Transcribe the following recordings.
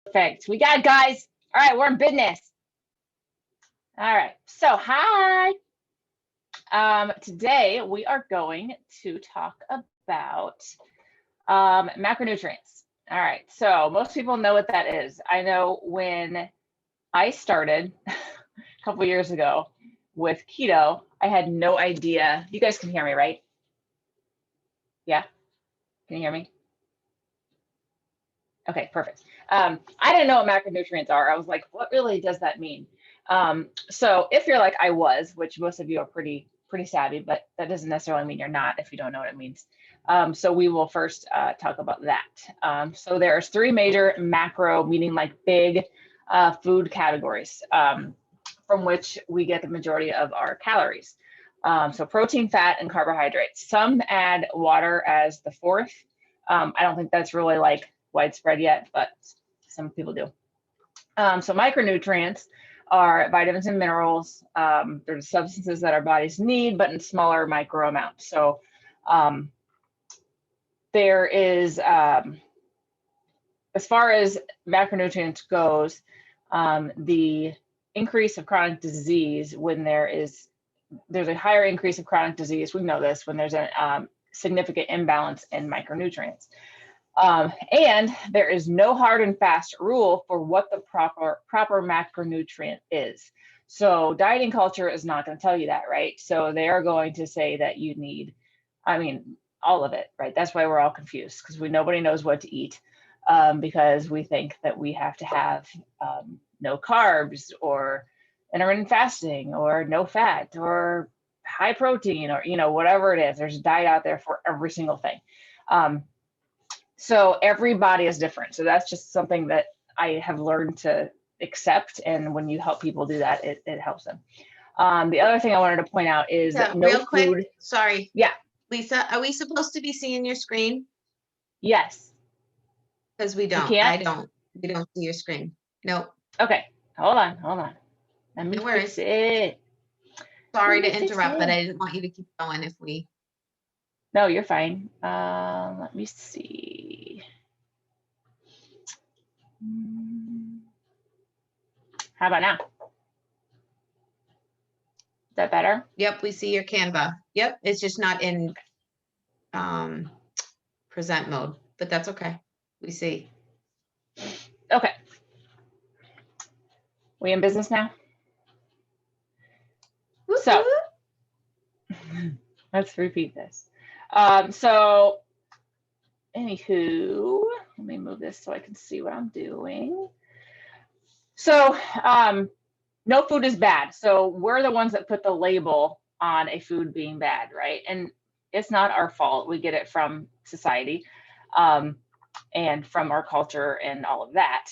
Perfect. We got it, guys. All right, we're in business. All right. So, hi. Today we are going to talk about macronutrients. All right. So, most people know what that is. I know when I started a couple years ago with keto, I had no idea. You guys can hear me, right? Yeah. Can you hear me? Okay, perfect. I didn't know what macronutrients are. I was like, what really does that mean? So if you're like I was, which most of you are pretty savvy, but that doesn't necessarily mean you're not if you don't know what it means. So we will first talk about that. So there's three major macro, meaning like big food categories from which we get the majority of our calories. So protein, fat, and carbohydrates. Some add water as the fourth. I don't think that's really like widespread yet, but some people do. So micronutrients are vitamins and minerals. They're the substances that our bodies need, but in smaller micro amounts. So there is, as far as macronutrients goes, the increase of chronic disease when there's a higher increase of chronic disease. We know this when there's a significant imbalance in micronutrients. And there is no hard and fast rule for what the proper macronutrient is. So dieting culture is not going to tell you that, right? So they are going to say that you need, all of it, right? That's why we're all confused because nobody knows what to eat because we think that we have to have no carbs or intermittent fasting or no fat or high protein or, whatever it is. There's a diet out there for every single thing. So every body is different. So that's just something that I have learned to accept. And when you help people do that, it helps them. The other thing I wanted to point out is that no real quick, food. Sorry. Yeah. Lisa, are we supposed to be seeing your screen? Yes. Because we don't. I don't. We don't see your screen. Nope. Okay. Hold on. Let me fix it. Sorry to interrupt, but I didn't want you to keep going if we. No, you're fine. Let me see. How about now? Is that better? Yep, we see your Canva. Yep, it's just not in present mode, but that's okay. We see. Okay. We in business now? So let's repeat this. So anywho, let me move this so I can see what I'm doing. So no food is bad. So we're the ones that put the label on a food being bad, right? And it's not our fault. We get it from society and from our culture and all of that.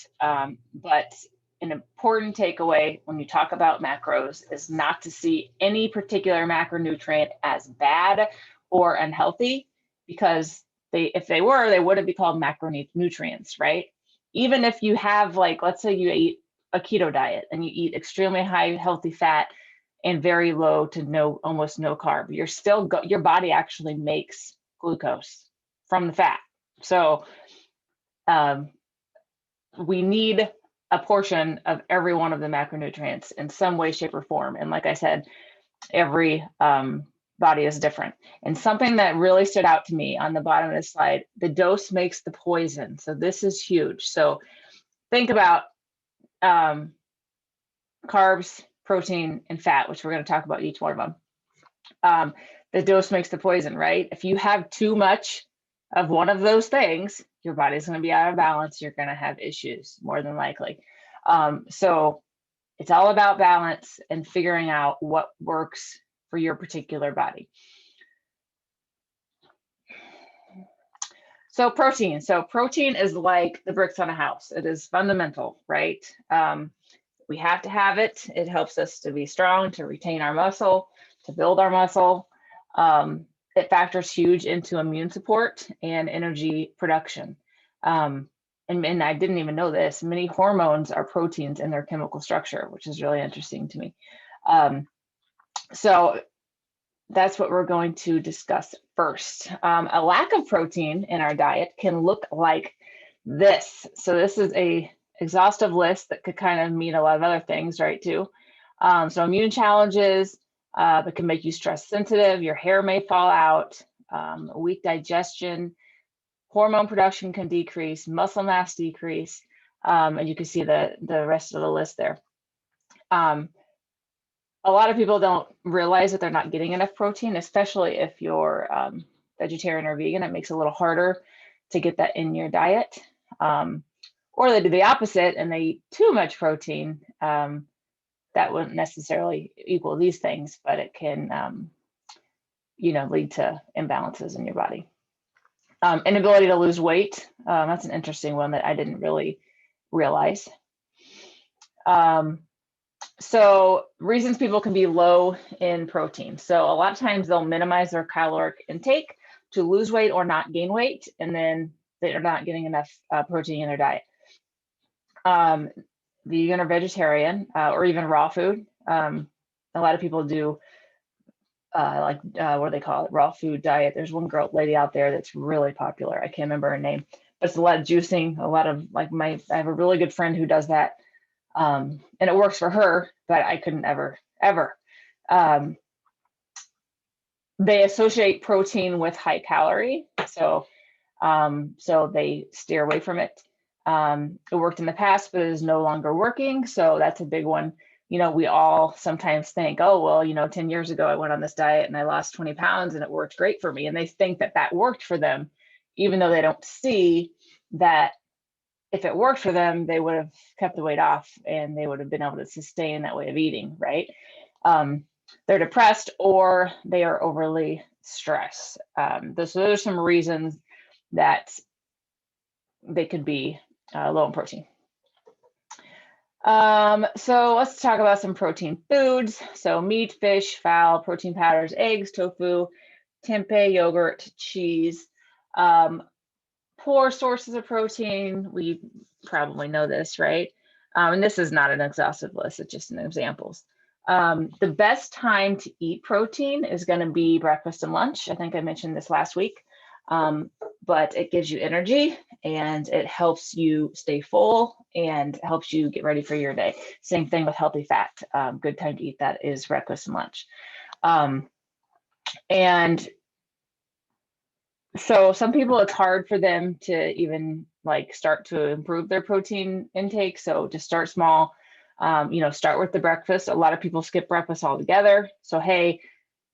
But an important takeaway when you talk about macros is not to see any particular macronutrient as bad or unhealthy, because if they were, they wouldn't be called macronutrients, right? Even if you have, like, let's say you eat a keto diet and you eat extremely high healthy fat and very low to almost no carb, your body actually makes glucose from the fat. So we need a portion of every one of the macronutrients in some way, shape, or form. And like I said, every body is different. And something that really stood out to me on the bottom of the slide, the dose makes the poison. So this is huge. So think about carbs, protein, and fat, which we're going to talk about each one of them. The dose makes the poison, right? If you have too much of one of those things, your body's going to be out of balance. You're going to have issues more than likely. So it's all about balance and figuring out what works for your particular body. So protein. So protein is like the bricks on a house. It is fundamental, right? We have to have it. It helps us to be strong, to retain our muscle, to build our muscle. It factors huge into immune support and energy production. And I didn't even know this. Many hormones are proteins in their chemical structure, which is really interesting to me. So that's what we're going to discuss first. A lack of protein in our diet can look like this. So this is a exhaustive list that could kind of mean a lot of other things, right, too. So immune challenges that can make you stress sensitive, your hair may fall out, weak digestion, hormone production can decrease, muscle mass decrease, and you can see the rest of the list there. A lot of people don't realize that they're not getting enough protein, especially if you're vegetarian or vegan. It makes it a little harder to get that in your diet. Or they do the opposite and they eat too much protein. That wouldn't necessarily equal these things, but it can, lead to imbalances in your body. Inability to lose weight. That's an interesting one that I didn't really realize. So reasons people can be low in protein. So a lot of times they'll minimize their caloric intake to lose weight or not gain weight, and then they're not getting enough protein in their diet. Vegan or vegetarian, or even raw food. A lot of people do what do they call it? Raw food diet. There's one lady out there that's really popular. I can't remember her name, but it's a lot of juicing, a lot of I have a really good friend who does that. And it works for her, but I couldn't ever. They associate protein with high calorie. So they steer away from it. It worked in the past, but it is no longer working. So that's a big one. We all sometimes think, oh, well, 10 years ago, I went on this diet and I lost 20 pounds and it worked great for me. And they think that that worked for them, even though they don't see that if it worked for them, they would have kept the weight off and they would have been able to sustain that way of eating, right? They're depressed or they are overly stressed. Those are some reasons that they could be low in protein. So let's talk about some protein foods. So meat, fish, fowl, protein powders, eggs, tofu, tempeh, yogurt, cheese. Poor sources of protein. We probably know this, right? And this is not an exhaustive list, it's just an examples. The best time to eat protein is going to be breakfast and lunch. I think I mentioned this last week, but it gives you energy and it helps you stay full and helps you get ready for your day. Same thing with healthy fat. Good time to eat that is breakfast and lunch. And so some people, it's hard for them to even start to improve their protein intake. So just start small, start with the breakfast. A lot of people skip breakfast altogether. So, hey,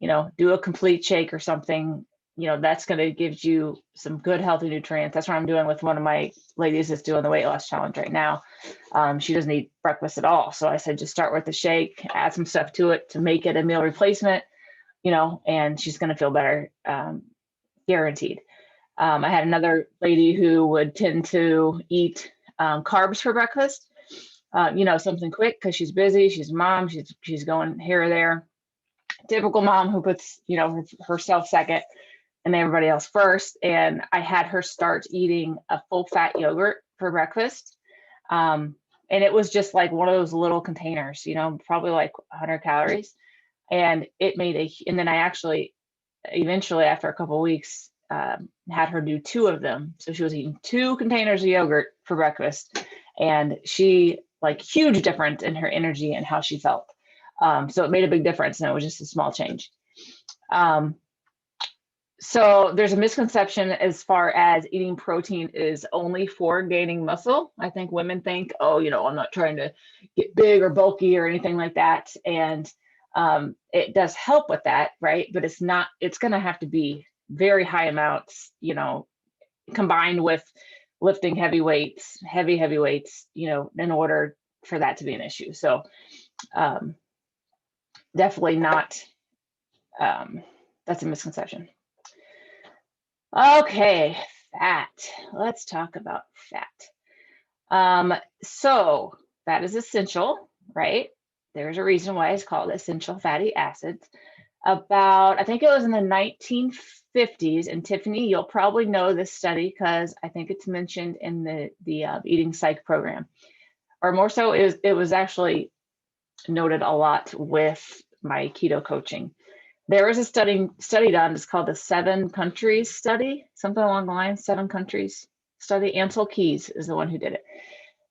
do a complete shake or something, that's going to give you some good healthy nutrients. That's what I'm doing with one of my ladies that's doing the weight loss challenge right now. She doesn't eat breakfast at all. So I said, just start with the shake, add some stuff to it to make it a meal replacement, and she's going to feel better. Guaranteed. I had another lady who would tend to eat carbs for breakfast, something quick because she's busy, she's a mom, she's going here or there. Typical mom who puts, herself second and everybody else first. And I had her start eating a full fat yogurt for breakfast. And it was just like one of those little containers, probably like 100 calories. And and then I actually, eventually after a couple of weeks, had her do 2 of them. So she was eating 2 containers of yogurt for breakfast, and she huge difference in her energy and how she felt. So it made a big difference, and it was just a small change. So there's a misconception as far as eating protein is only for gaining muscle. I think women think, oh, I'm not trying to get big or bulky or anything like that. And it does help with that, right? But it's going to have to be very high amounts, combined with lifting heavy weights, in order for that to be an issue. So definitely not, that's a misconception. Okay, fat. Let's talk about fat. So fat is essential, right? There's a reason why it's called essential fatty acids. I think it was in the 1950s, and Tiffany, you'll probably know this study because I think it's mentioned in the Eating Psych program, or more so, it was actually noted a lot with my keto coaching. There was a study done. It's called the 7 countries study, something along the lines, 7 countries study. Ansel Keys is the one who did it.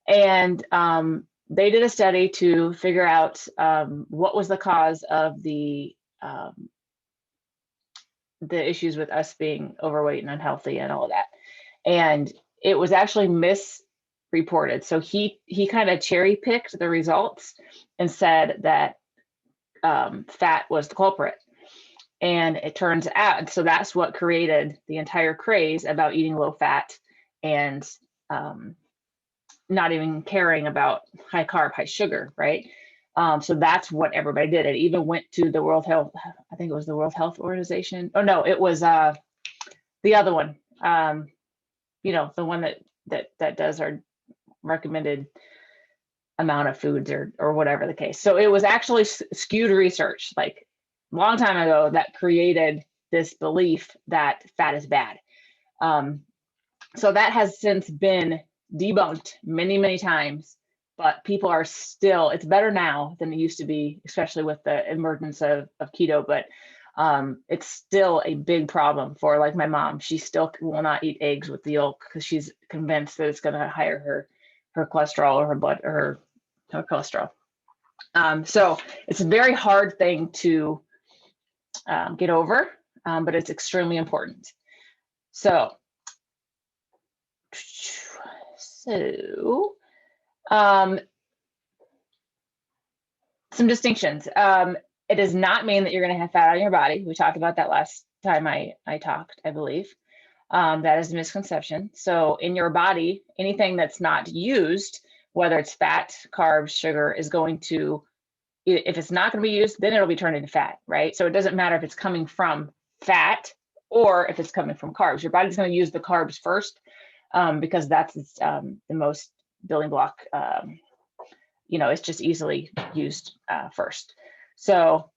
And they did a study to figure out what was the cause of the issues with us being overweight and unhealthy and all of that. And it was actually misreported. So he kind of cherry picked the results and said that fat was the culprit. And it turns out, so that's what created the entire craze about eating low fat and not even caring about high carb, high sugar, right? So that's what everybody did. It even went to the World Health, I think it was the World Health Organization. Oh no, it was the other one. You know, the one that does our recommended amount of foods or whatever the case. So it was actually skewed research, like a long time ago, that created this belief that fat is bad. So that has since been debunked many, many times, but people are still, it's better now than it used to be, especially with the emergence of keto, but it's still a big problem for, like, my mom. She still will not eat eggs with the yolk because she's convinced that it's going to higher her cholesterol or her blood or her cholesterol. So it's a very hard thing to get over, but it's extremely important. So some distinctions. It does not mean that you're going to have fat on your body. We talked about that last time I talked, I believe. That is a misconception. So in your body, anything that's not used, whether it's fat, carbs, sugar, is going to, if it's not going to be used, then it'll be turned into fat, right? So it doesn't matter if it's coming from fat or if it's coming from carbs. Your body's going to use the carbs first because that's the most building block. You know, it's just easily used first. So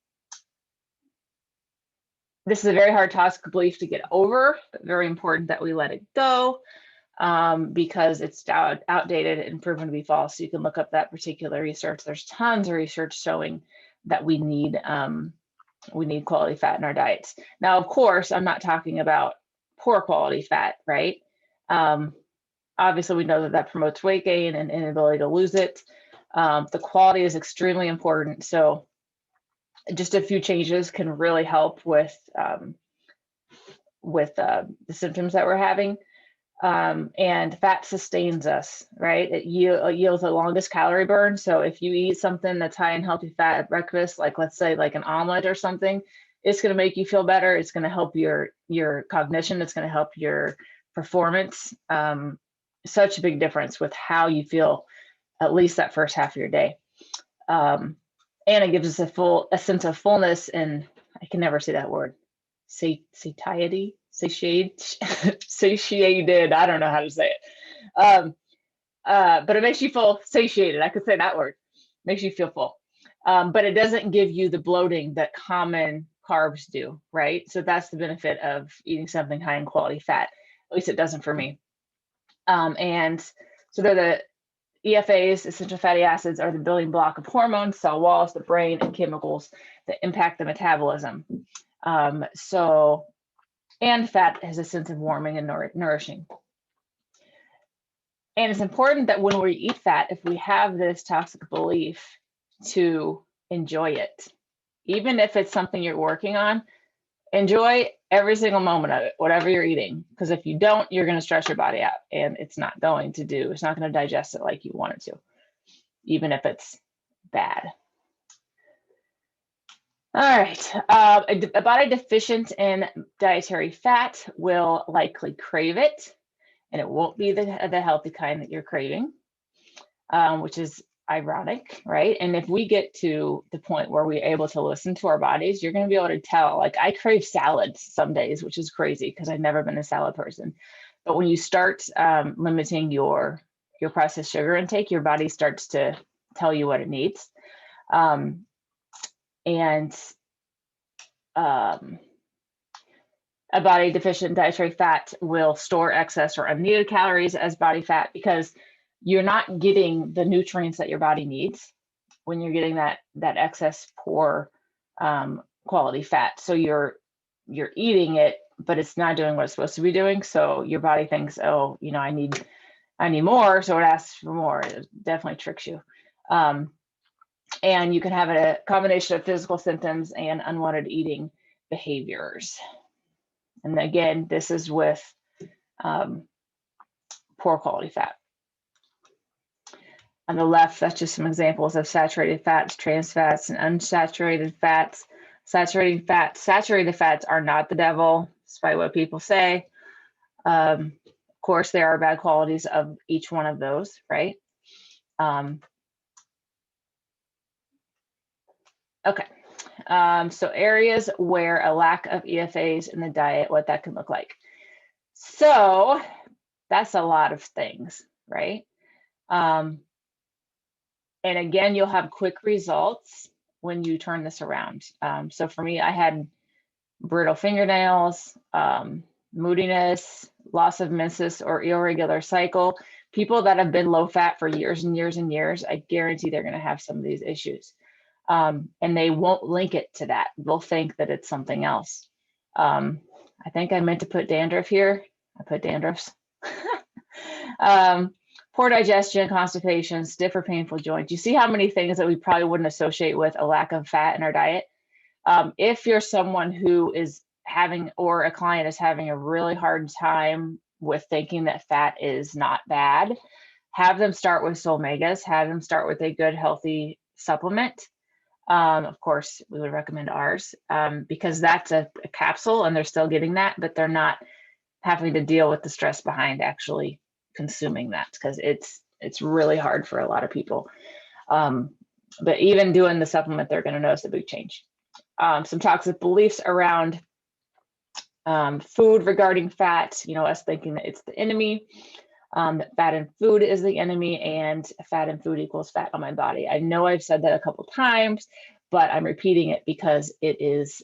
this is a very hard toxic belief to get over, but very important that we let it go because it's outdated and proven to be false. So you can look up that particular research. There's tons of research showing that we need quality fat in our diets. Now, of course, I'm not talking about poor quality fat, right? Obviously, we know that promotes weight gain and inability to lose it. The quality is extremely important. So just a few changes can really help with the symptoms that we're having. And fat sustains us, right? It yields the longest calorie burn. So if you eat something that's high in healthy fat at breakfast, like let's say like an omelet or something, it's going to make you feel better. It's going to help your cognition. It's going to help your performance. Such a big difference with how you feel, at least that first half of your day. And it gives us a sense of fullness, and I can never say that word, satiety, satiated. I don't know how to say it. But it makes you feel satiated. I could say that word. Makes you feel full. But it doesn't give you the bloating that common carbs do, right? So that's the benefit of eating something high in quality fat. At least it doesn't for me. And so they're the EFAs, essential fatty acids, are the building block of hormones, cell walls, the brain, and chemicals that impact the metabolism. And fat has a sense of warming and nourishing. And it's important that when we eat fat, if we have this toxic belief, to enjoy it. Even if it's something you're working on, enjoy every single moment of it, whatever you're eating. Because if you don't, you're going to stress your body out, and it's not going to digest it like you want it to, even if it's bad. All right, a body deficient in dietary fat will likely crave it, and it won't be the healthy kind that you're craving, which is ironic, right? And if we get to the point where we're able to listen to our bodies, you're going to be able to tell. Like, I crave salads some days, which is crazy because I've never been a salad person. But when you start limiting your processed sugar intake, your body starts to tell you what it needs. A body deficient in dietary fat will store excess or unneeded calories as body fat because you're not getting the nutrients that your body needs when you're getting that excess poor quality fat. So you're eating it, but it's not doing what it's supposed to be doing. So your body thinks, oh, I need I need more, so it asks for more. It definitely tricks you. And you can have a combination of physical symptoms and unwanted eating behaviors. And again, this is with poor quality fat. On the left, that's just some examples of saturated fats, trans fats, and unsaturated fats. Saturated fats are not the devil, despite what people say. Of course, there are bad qualities of each one of those, right? Okay, so areas where a lack of EFAs in the diet, what that can look like. So that's a lot of things, right? And again, you'll have quick results when you turn this around. So for me, I had brittle fingernails, moodiness, loss of menses or irregular cycle. People that have been low fat for years and years and years, I guarantee they're going to have some of these issues. And they won't link it to that. They'll think that it's something else. I think I meant to put dandruff here. I put dandruffs. Poor digestion, constipation, stiff or painful joints. You see how many things that we probably wouldn't associate with a lack of fat in our diet. If you're someone who is having, or a client is having a really hard time with thinking that fat is not bad, have them start with Solmegas, have them start with a good, healthy supplement. Of course, we would recommend ours because that's a capsule and they're still getting that, but they're not having to deal with the stress behind actually consuming that, because it's really hard for a lot of people. But even doing the supplement, they're going to notice a big change. Some toxic beliefs around food regarding fat, us thinking that it's the enemy, that fat in food is the enemy, and fat in food equals fat on my body. I know I've said that a couple times, but I'm repeating it because it is,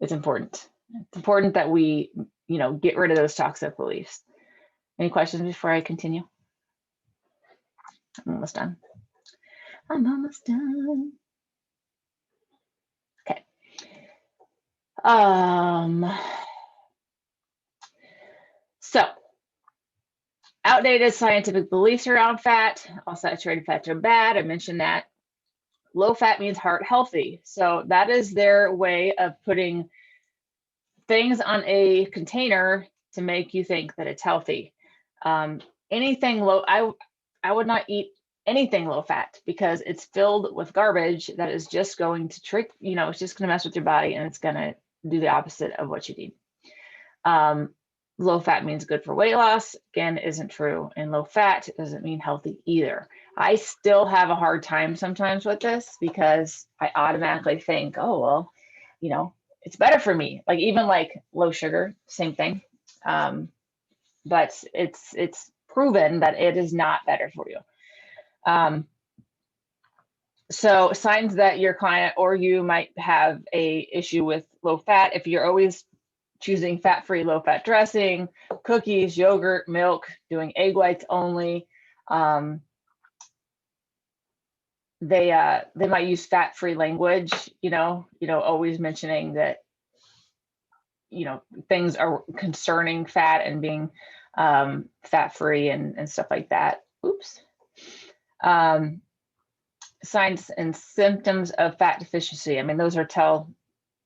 it's important. It's important that we, get rid of those toxic beliefs. Any questions before I continue? I'm almost done. I'm almost done. Okay. So outdated scientific beliefs around fat. All saturated fats are bad. I mentioned that. Low fat means heart healthy. So that is their way of putting things on a container to make you think that it's healthy. Anything low, I would not eat anything low fat because it's filled with garbage that is just going to trick, it's just going to mess with your body and it's going to do the opposite of what you need. Low fat means good for weight loss, again, isn't true. And low fat doesn't mean healthy either. I still have a hard time sometimes with this because I automatically think, oh, well, it's better for me. Like even like low sugar, same thing. But it's proven that it is not better for you. So signs that your client or you might have a issue with low fat, if you're always choosing fat-free low-fat dressing, cookies, yogurt, milk, doing egg whites only, they might use fat-free language, always mentioning that, things are concerning fat and being fat-free and stuff like that. Oops. Signs and symptoms of fat deficiency. I mean, those are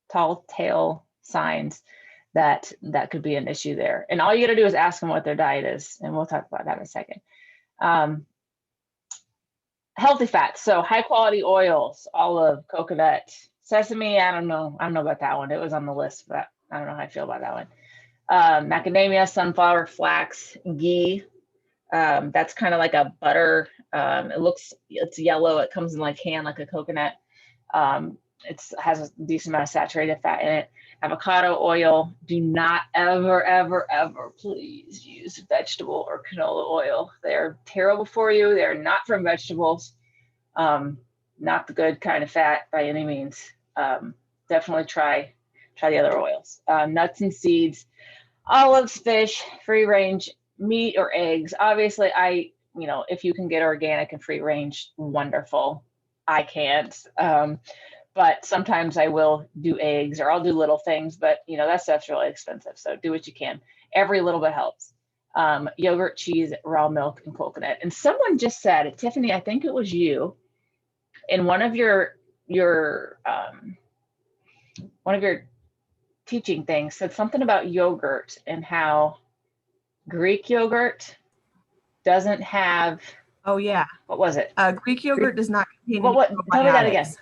telltale signs that could be an issue there. And all you got to do is ask them what their diet is, and we'll talk about that in a second. Healthy fats, so high quality oils, olive, coconut, sesame. I don't know about that one. It was on the list, but I don't know how I feel about that one. Macadamia, sunflower, flax, ghee. That's kind of like a butter. It's yellow. It comes in like can, like a coconut. It has a decent amount of saturated fat in it. Avocado oil. Do not ever, ever, ever please use vegetable or canola oil. They're terrible for you. They're not from vegetables. Not the good kind of fat by any means. Definitely try the other oils. Nuts and seeds, olives, fish, free range meat or eggs. Obviously, if you can get organic and free range, wonderful. I can't. But sometimes I will do eggs or I'll do little things, but that stuff's really expensive. So do what you can. Every little bit helps. yogurt, cheese, raw milk, and coconut. And someone just said, Tiffany, I think it was you, in one of your teaching things, said something about yogurt and how Greek yogurt doesn't have. Oh yeah. What was it? Greek yogurt does not contain what? Tell me that again. probiotics.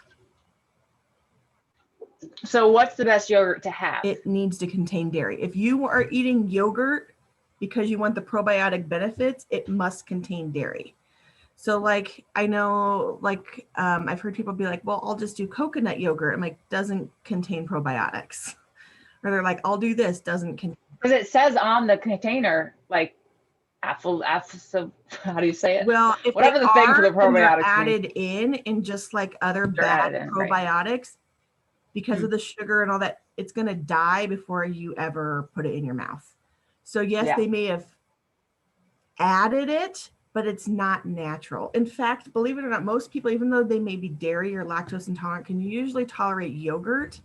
So what's the best yogurt to have? It needs to contain dairy. If you are eating yogurt because you want the probiotic benefits, it must contain dairy. So like, I know, like, I've heard people be like, well, I'll just do coconut yogurt. I'm like, doesn't contain probiotics. Or they're like, I'll do this, doesn't contain. Because it says on the container, like, so how do you say it? Well, if whatever the thing for the probiotics added in just like other bad probiotics, right? Because of the sugar and all that, it's going to die before you ever put it in your mouth. So yes, they may have added it, but it's not natural. In fact, believe it or not, most people, even though they may be dairy or lactose intolerant, can usually tolerate yogurt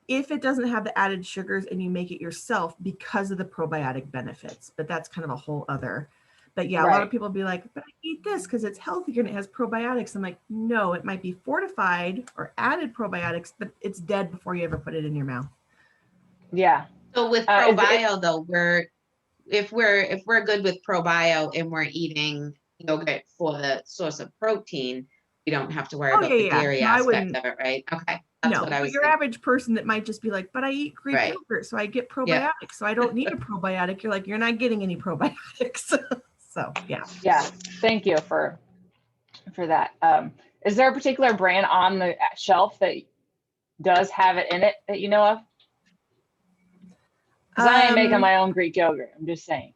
if it doesn't have the added sugars and you make it yourself because of the probiotic benefits. But that's kind of a whole other. But yeah, a lot of people be like, but I eat this because it's healthier and it has probiotics. I'm like, no, it might be fortified or added probiotics, but it's dead before you ever put it in your mouth. Yeah. So with ProBio though, if we're good with ProBio and we're eating yogurt for the source of protein, we don't have to worry about the dairy aspect of it, right? Okay. That's what I was your average person that might just be like, but I eat Greek yogurt, so I get probiotics. So I don't need a probiotic. You're like, you're not getting any probiotics. So yeah. Yeah. Thank you for that. Is there a particular brand on the shelf that does have it in it that you know of? Because I am making my own Greek yogurt. I'm just saying,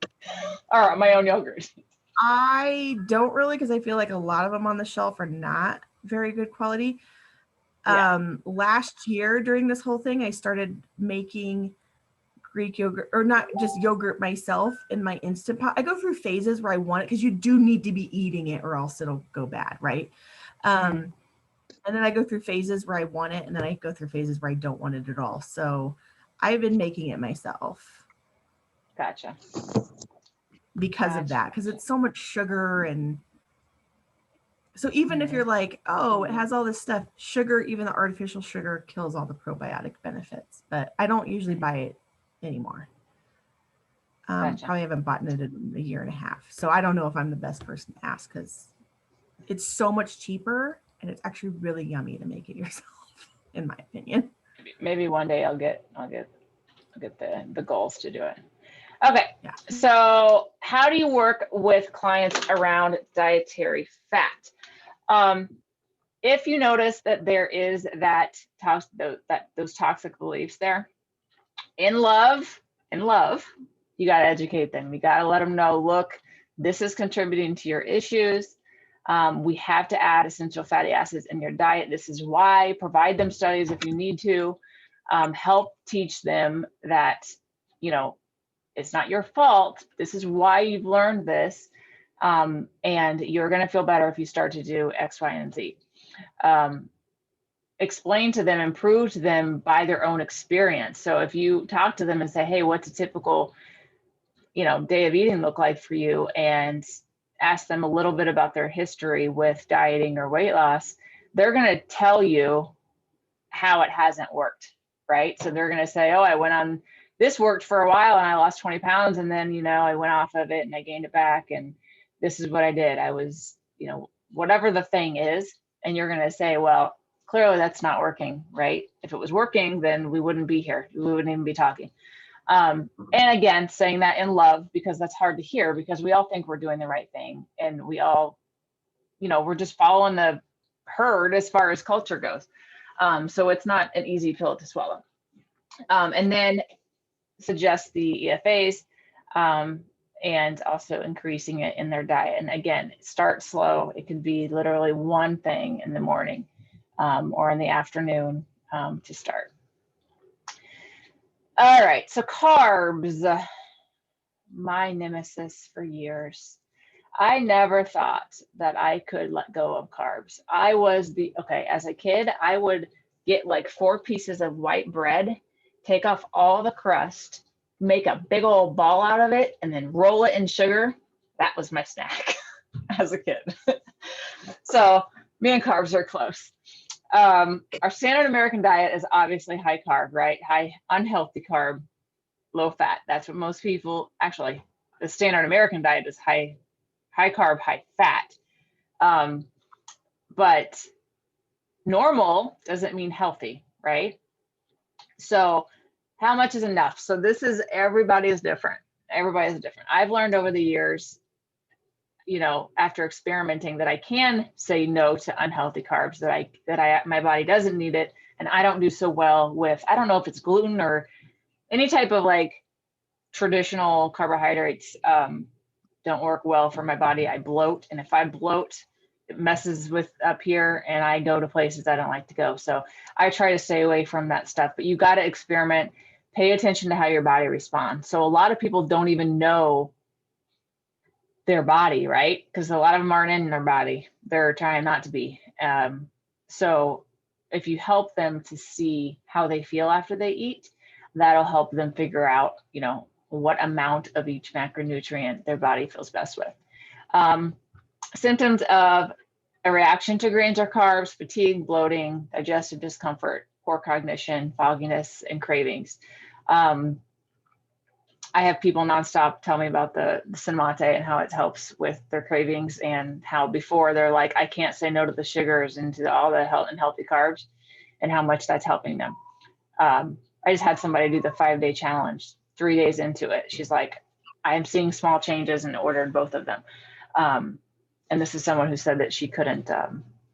or my own yogurt. I don't really, because I feel like a lot of them on the shelf are not very good quality. Last year during this whole thing, I started making Greek yogurt, or not just yogurt myself in my Instant Pot. I go through phases where I want it because you do need to be eating it or else it'll go bad, right? And then I go through phases where I want it, and then I go through phases where I don't want it at all. So I've been making it myself. Gotcha. Because of that, because it's so much sugar. And so even if you're like, oh, it has all this stuff, sugar, even the artificial sugar kills all the probiotic benefits. But I don't usually buy it anymore. Probably haven't bought it in a year and a half. So I don't know if I'm the best person to ask, because it's so much cheaper and it's actually really yummy to make it yourself, in my opinion. Maybe one day I'll get the goals to do it. Okay. Yeah. So how do you work with clients around dietary fat? If you notice that there is those toxic beliefs there, in love, you got to educate them. You got to let them know, look, this is contributing to your issues. We have to add essential fatty acids in your diet. This is why. Provide them studies if you need to. Help teach them that, it's not your fault. This is why you've learned this. And you're going to feel better if you start to do X, Y, and Z. Explain to them and prove to them by their own experience. So if you talk to them and say, hey, what's a typical, day of eating look like for you? And ask them a little bit about their history with dieting or weight loss, they're going to tell you how it hasn't worked, right? So they're going to say, oh, I went on, this worked for a while and I lost 20 pounds. And then, I went off of it and I gained it back. And this is what I did. I was, whatever the thing is. And you're going to say, well, clearly that's not working, right? If it was working, then we wouldn't be here. We wouldn't even be talking. And again, saying that in love, because that's hard to hear, because we all think we're doing the right thing. And we all, we're just following the herd as far as culture goes. So it's not an easy pill to swallow. And then suggest the EFAs, and also increasing it in their diet. And again, start slow. It could be literally one thing in the morning, or in the afternoon, to start. All right, so carbs, my nemesis for years. I never thought that I could let go of carbs. I was as a kid, I would get like 4 pieces of white bread, take off all the crust, make a big old ball out of it and then roll it in sugar. That was my snack as a kid. So me and carbs are close. Our standard American diet is obviously high carb, right? High unhealthy carb, low fat. That's what most people, actually, the standard American diet is high carb, high fat. But normal doesn't mean healthy, right? So how much is enough? So this is, everybody is different. Everybody is different. I've learned over the years, you know, after experimenting, that I can say no to unhealthy carbs, that my body doesn't need it. And I don't do so well with, I don't know if it's gluten or any type of like traditional carbohydrates, don't work well for my body. I bloat. And if I bloat, it messes with up here and I go to places I don't like to go. So I try to stay away from that stuff, but you got to experiment, pay attention to how your body responds. So a lot of people don't even know their body, right? Because a lot of them aren't in their body. They're trying not to be. So if you help them to see how they feel after they eat, that'll help them figure out, you know, what amount of each macronutrient their body feels best with. Symptoms of a reaction to grains or carbs: fatigue, bloating, digestive discomfort, poor cognition, fogginess, and cravings. I have people nonstop tell me about the cinnamon and how it helps with their cravings, and how before they're like, I can't say no to the sugars and to all the healthy carbs, and how much that's helping them. I just had somebody do the 5-day challenge. 3 days into it, she's like, I am seeing small changes, and ordered both of them. And this is someone who said that she couldn't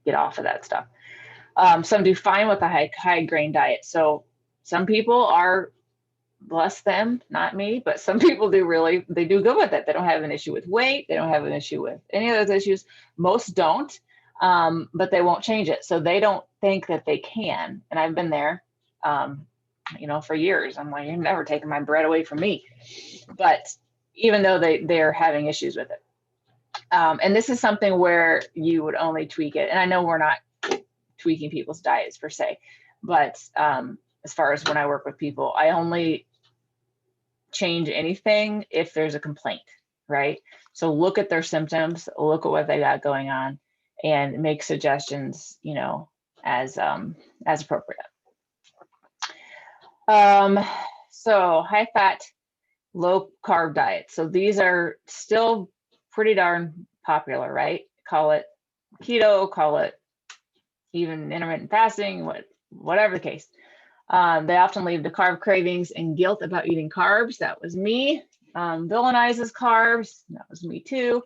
get off of that stuff. Some do fine with a high grain diet. So some people are, bless them, not me, but some people do they do good with it. They don't have an issue with weight. They don't have an issue with any of those issues. Most don't, but they won't change it. So they don't think that they can. And I've been there, you know, for years. I'm like, you're never taking my bread away from me. But even though they're having issues with it. And this is something where you would only tweak it. And I know we're not tweaking people's diets per se, but as far as when I work with people, I only change anything if there's a complaint, right? So look at their symptoms, look at what they got going on, and make suggestions, you know, as appropriate. So high fat, low carb diet. So these are still pretty darn popular, right? Call it keto, call it even intermittent fasting, whatever the case. They often lead to carb cravings and guilt about eating carbs. That was me. Villainizes carbs. That was me too.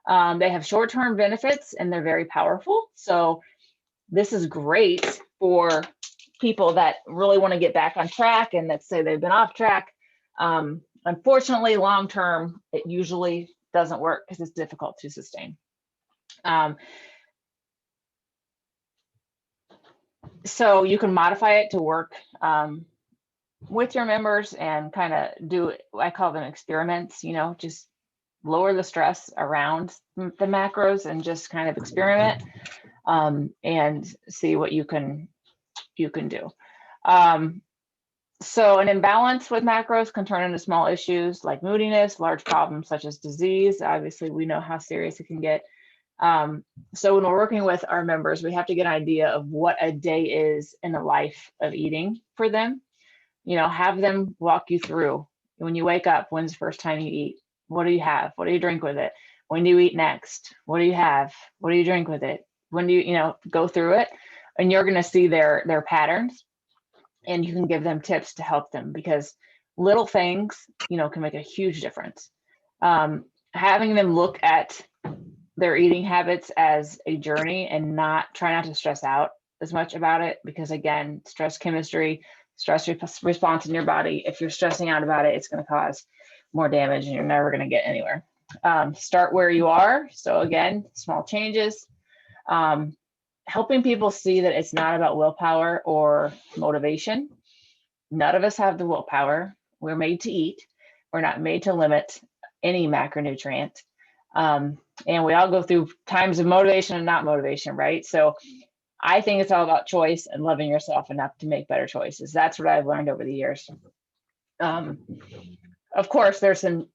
They have short-term benefits and they're very powerful. So this is great for people that really want to get back on track and that say they've been off track. Unfortunately, long-term, it usually doesn't work because it's difficult to sustain. So you can modify it to work with your members and kind of do, I call them experiments, you know, just lower the stress around the macros and just kind of experiment and see what you can do. So an imbalance with macros can turn into small issues like moodiness, large problems such as disease. Obviously, we know how serious it can get. So when we're working with our members, we have to get an idea of what a day is in the life of eating for them. You know, have them walk you through. When you wake up, when's the first time you eat? What do you have? What do you drink with it? When do you eat next? What do you have? What do you drink with it? When do you know, go through it? And you're going to see their patterns, and you can give them tips to help them, because little things, you know, can make a huge difference. Having them look at their eating habits as a journey and try not to stress out as much about it, because again, stress chemistry, stress response in your body, if you're stressing out about it, it's going to cause more damage and you're never going to get anywhere. Start where you are. So again, small changes. Helping people see that it's not about willpower or motivation. None of us have the willpower. We're made to eat. We're not made to limit any macronutrient. And we all go through times of motivation and not motivation, right? So I think it's all about choice and loving yourself enough to make better choices. That's what I've learned over the years. Of course, there's some,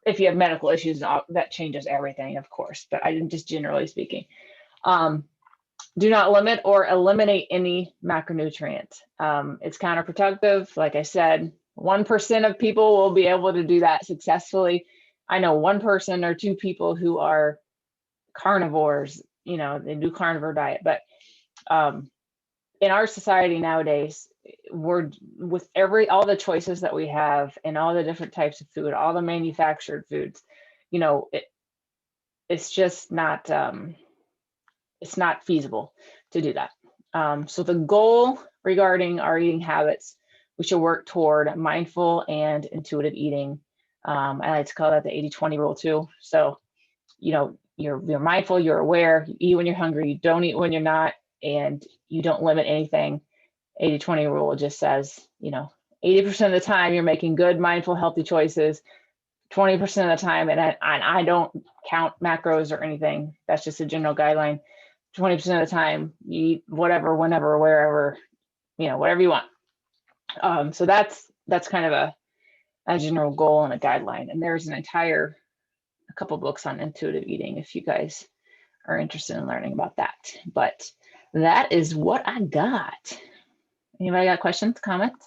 if you have medical issues, that changes everything, of course, but I just generally speaking. Do not limit or eliminate any macronutrient. It's counterproductive. Like I said, 1% of people will be able to do that successfully. I know one person or two people who are carnivores, you know, they do carnivore diet, but in our society nowadays, we're with all the choices that we have and all the different types of food, all the manufactured foods, you know, it's just not, it's not feasible to do that. So the goal regarding our eating habits, we should work toward mindful and intuitive eating. I like to call that the 80-20 rule too. So, you know, you're mindful, you're aware, you eat when you're hungry, you don't eat when you're not, and you don't limit anything. 80-20 rule just says, you know, 80% of the time you're making good, mindful, healthy choices. 20% of the time, and I don't count macros or anything. That's just a general guideline. 20% of the time, you eat whatever, whenever, wherever, you know, whatever you want. So that's kind of a general goal and a guideline. And there's a couple books on intuitive eating if you guys are interested in learning about that. But that is what I got. Anybody got questions, comments?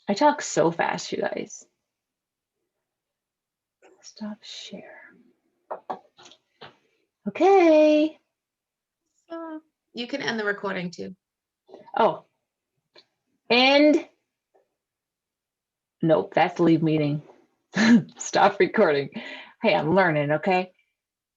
I talk so fast, you guys. Stop share. Okay. You can end the recording too. Oh. And nope, that's leave meeting. Stop recording. Hey, I'm learning, okay?